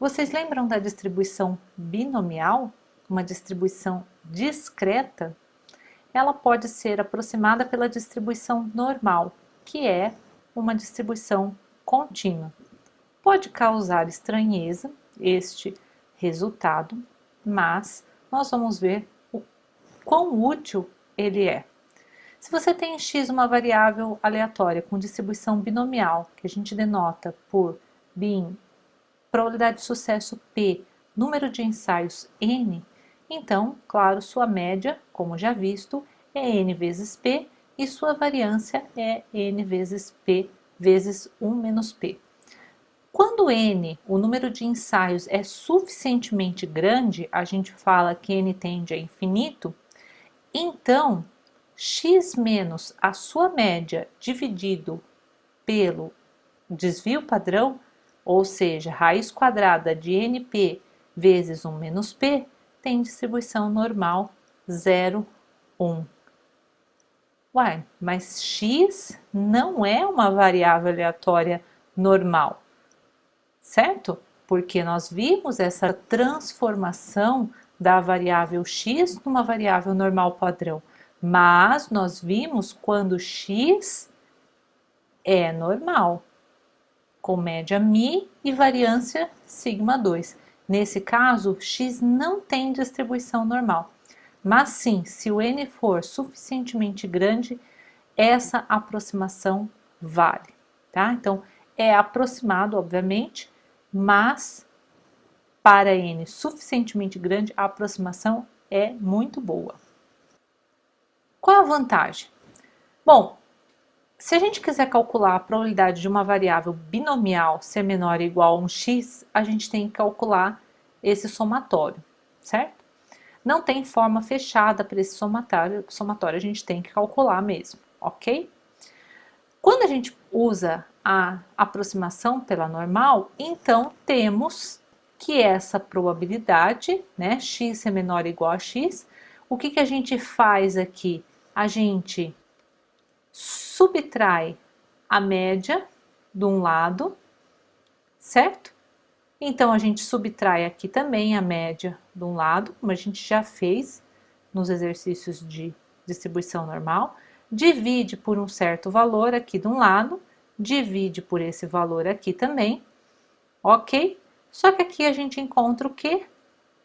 Vocês lembram da distribuição binomial? Uma distribuição discreta? Ela pode ser aproximada pela distribuição normal, que é uma distribuição contínua. Pode causar estranheza este resultado, mas nós vamos ver o quão útil ele é. Se você tem em x uma variável aleatória com distribuição binomial, que a gente denota por bin, probabilidade de sucesso P, número de ensaios N, então, claro, sua média, como já visto, é N vezes P e sua variância é N vezes P vezes 1 menos P. Quando N, o número de ensaios, é suficientemente grande, a gente fala que N tende a infinito, então x menos a sua média dividido pelo desvio padrão, ou seja, raiz quadrada de NP vezes 1 menos P, tem distribuição normal 0, 1. Uai, mas x não é uma variável aleatória normal, certo? Porque nós vimos essa transformação da variável x numa variável normal padrão, mas nós vimos quando x é normal, com média μ e variância sigma 2. Nesse caso, x não tem distribuição normal, mas sim, se o n for suficientemente grande, essa aproximação vale, tá? Então, é aproximado, obviamente, mas para n suficientemente grande, a aproximação é muito boa. Qual a vantagem? Bom, se a gente quiser calcular a probabilidade de uma variável binomial ser menor ou igual a um x, a gente tem que calcular esse somatório, certo? Não tem forma fechada para esse somatório, a gente tem que calcular mesmo, ok? Quando a gente usa a aproximação pela normal, então temos que essa probabilidade, né, x é menor ou igual a x, o que a gente faz aqui? A gente subtrai a média de um lado, certo? Então, a gente subtrai aqui também a média de um lado, como a gente já fez nos exercícios de distribuição normal, divide por um certo valor aqui de um lado, divide por esse valor aqui também, ok? Só que aqui a gente encontra o quê?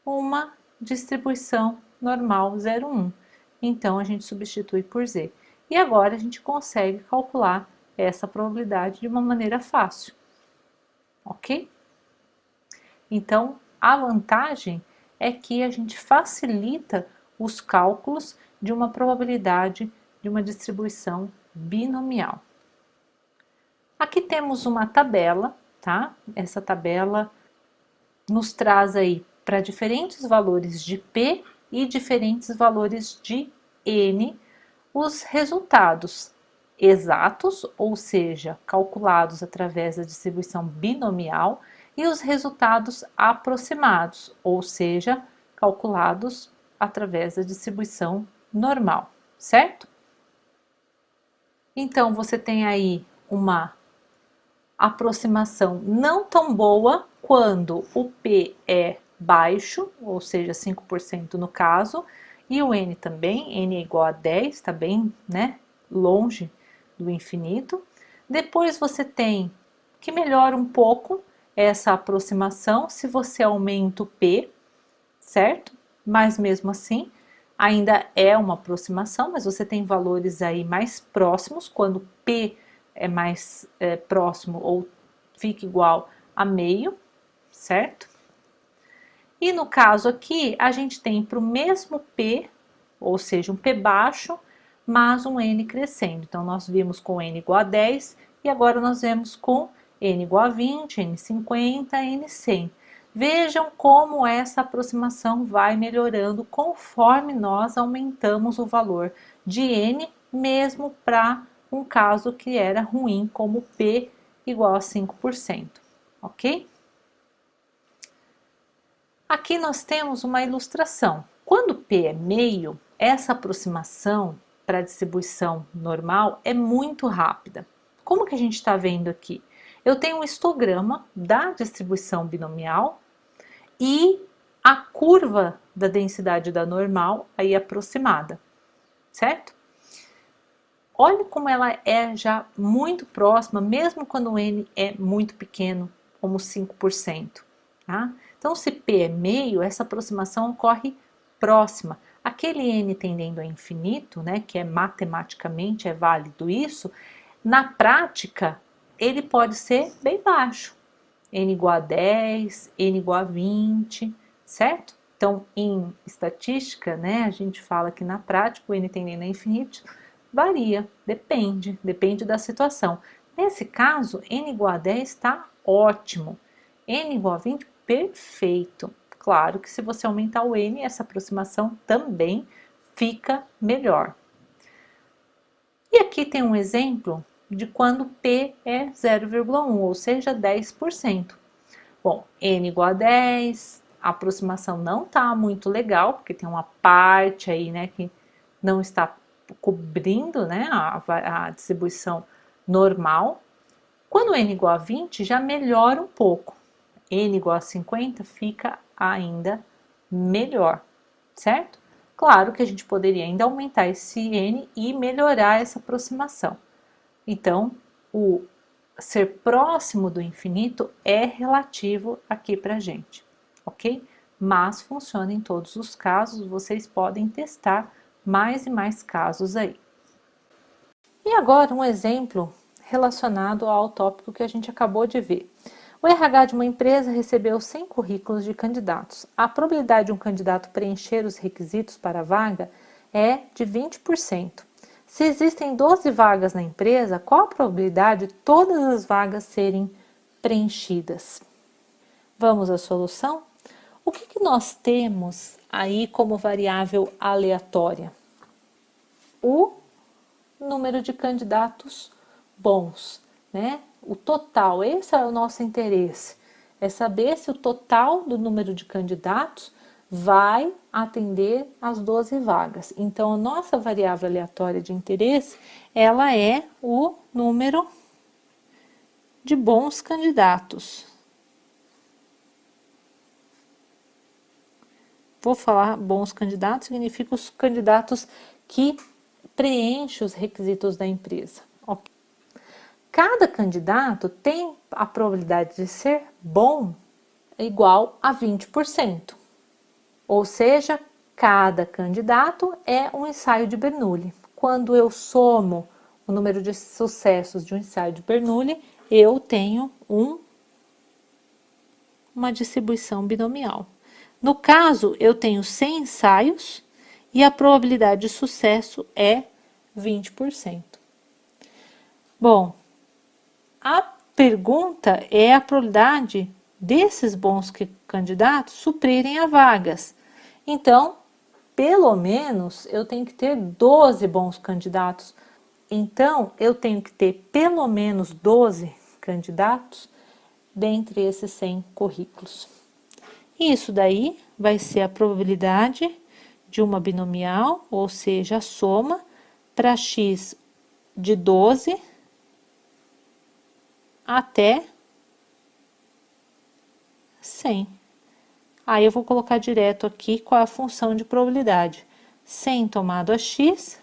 Uma distribuição normal 0,1. Então, a gente substitui por z. E agora a gente consegue calcular essa probabilidade de uma maneira fácil, ok? Então, a vantagem é que a gente facilita os cálculos de uma probabilidade de uma distribuição binomial. Aqui temos uma tabela, tá? Essa tabela nos traz aí para diferentes valores de P e diferentes valores de N os resultados exatos, ou seja, calculados através da distribuição binomial, e os resultados aproximados, ou seja, calculados através da distribuição normal, certo? Então, você tem aí uma aproximação não tão boa quando o P é baixo, ou seja, 5% no caso, e o N também, N é igual a 10, está bem, né, longe do infinito. Depois você tem que melhora um pouco essa aproximação se você aumenta o P, certo? Mas mesmo assim, ainda é uma aproximação, mas você tem valores aí mais próximos, quando P é mais próximo ou fica igual a meio, certo? E no caso aqui, a gente tem para o mesmo P, ou seja, um P baixo, mas um N crescendo. Então, nós vimos com N igual a 10 e agora nós vemos com N igual a 20, N 50, N 100. Vejam como essa aproximação vai melhorando conforme nós aumentamos o valor de N, mesmo para um caso que era ruim, como P igual a 5%, ok? Aqui nós temos uma ilustração. Quando P é meio, essa aproximação para a distribuição normal é muito rápida. Como que a gente está vendo aqui? Eu tenho um histograma da distribuição binomial e a curva da densidade da normal aí aproximada, certo? Olha como ela é já muito próxima, mesmo quando o n é muito pequeno, como 5%. Tá? Então, se p é meio, essa aproximação ocorre próxima. Aquele n tendendo a infinito, né, que é matematicamente é válido isso, na prática ele pode ser bem baixo. N igual a 10, N igual a 20, certo? Então, em estatística, né, a gente fala que na prática o N tendendo a infinito varia, depende da situação. Nesse caso, N igual a 10 está ótimo. N igual a 20, perfeito. Claro que se você aumentar o N, essa aproximação também fica melhor. E aqui tem um exemplo de quando P é 0,1, ou seja, 10%. Bom, N igual a 10, a aproximação não está muito legal, porque tem uma parte aí, né, que não está cobrindo, né, a distribuição normal. Quando N igual a 20, já melhora um pouco. N igual a 50 fica ainda melhor, certo? Claro que a gente poderia ainda aumentar esse N e melhorar essa aproximação. Então, o ser próximo do infinito é relativo aqui para a gente, ok? Mas funciona em todos os casos, vocês podem testar mais e mais casos aí. E agora um exemplo relacionado ao tópico que a gente acabou de ver. O RH de uma empresa recebeu 100 currículos de candidatos. A probabilidade de um candidato preencher os requisitos para a vaga é de 20%. Se existem 12 vagas na empresa, qual a probabilidade de todas as vagas serem preenchidas? Vamos à solução? O que nós temos aí como variável aleatória? O número de candidatos bons, né? O total, esse é o nosso interesse, é saber se o total do número de candidatos vai atender às 12 vagas. Então, a nossa variável aleatória de interesse, ela é o número de bons candidatos. Vou falar bons candidatos, significa os candidatos que preenchem os requisitos da empresa. Okay. Cada candidato tem a probabilidade de ser bom igual a 20%. Ou seja, cada candidato é um ensaio de Bernoulli. Quando eu somo o número de sucessos de um ensaio de Bernoulli, eu tenho uma distribuição binomial. No caso, eu tenho 100 ensaios e a probabilidade de sucesso é 20%. Bom, a pergunta é a probabilidade desses bons candidatos suprirem a vagas. Então, pelo menos, eu tenho que ter 12 bons candidatos. Então, eu tenho que ter pelo menos 12 candidatos dentre esses 100 currículos. Isso daí vai ser a probabilidade de uma binomial, ou seja, a soma para x de 12 até 100. Aí eu vou colocar direto aqui qual é a função de probabilidade. 100 tomado a x,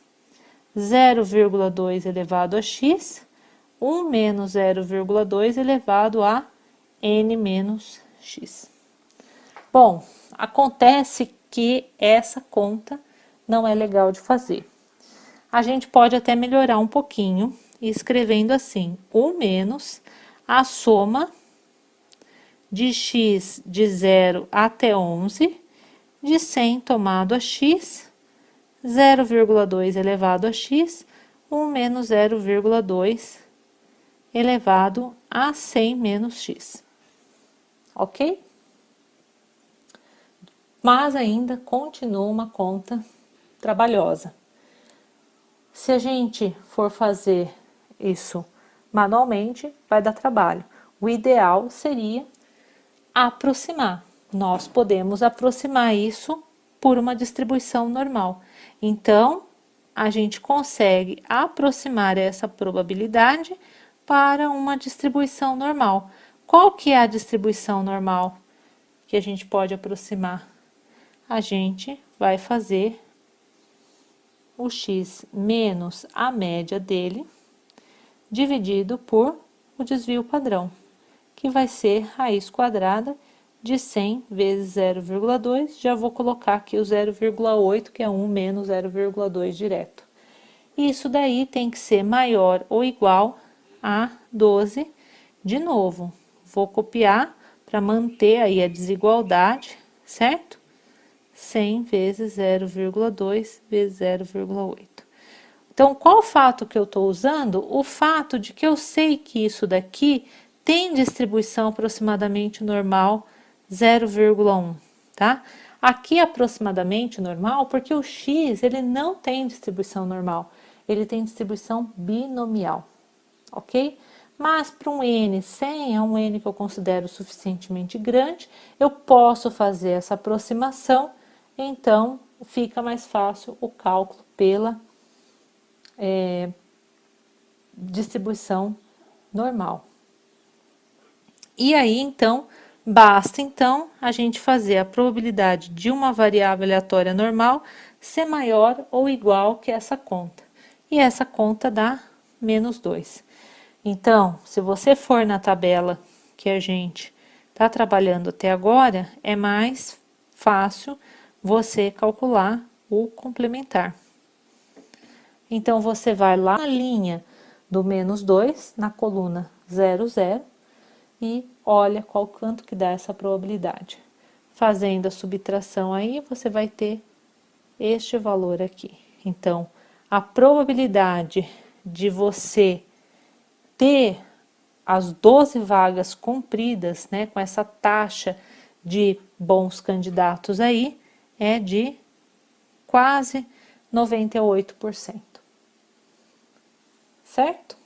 0,2 elevado a x, 1 menos 0,2 elevado a n menos x. Bom, acontece que essa conta não é legal de fazer. A gente pode até melhorar um pouquinho, escrevendo assim, 1 menos a soma de x de 0 até 11, de 100 tomado a x, 0,2 elevado a x, 1 menos 0,2 elevado a 100 menos x. Ok? Mas ainda continua uma conta trabalhosa. Se a gente for fazer isso manualmente, vai dar trabalho. O ideal seria aproximar. Nós podemos aproximar isso por uma distribuição normal. Então, a gente consegue aproximar essa probabilidade para uma distribuição normal. Qual que é a distribuição normal que a gente pode aproximar? A gente vai fazer o x menos a média dele, dividido por o desvio padrão, que vai ser raiz quadrada de 100 vezes 0,2. Já vou colocar aqui o 0,8, que é 1 menos 0,2 direto. Isso daí tem que ser maior ou igual a 12 de novo. Vou copiar para manter aí a desigualdade, certo? 100 vezes 0,2 vezes 0,8. Então, qual fato que eu estou usando? O fato de que eu sei que isso daqui tem distribuição aproximadamente normal 0,1, tá? Aqui aproximadamente normal, porque o x ele não tem distribuição normal, ele tem distribuição binomial, ok? Mas para um n 100, é um n que eu considero suficientemente grande, eu posso fazer essa aproximação, então fica mais fácil o cálculo pela distribuição normal. E aí, então, basta então a gente fazer a probabilidade de uma variável aleatória normal ser maior ou igual que essa conta. E essa conta dá menos 2. Então, se você for na tabela que a gente está trabalhando até agora, é mais fácil você calcular o complementar. Então, você vai lá na linha do menos 2, na coluna 0, 0, e olha quanto que dá essa probabilidade. Fazendo a subtração aí, você vai ter este valor aqui. Então, a probabilidade de você ter as 12 vagas cumpridas, né, com essa taxa de bons candidatos aí, é de quase 98%. Certo?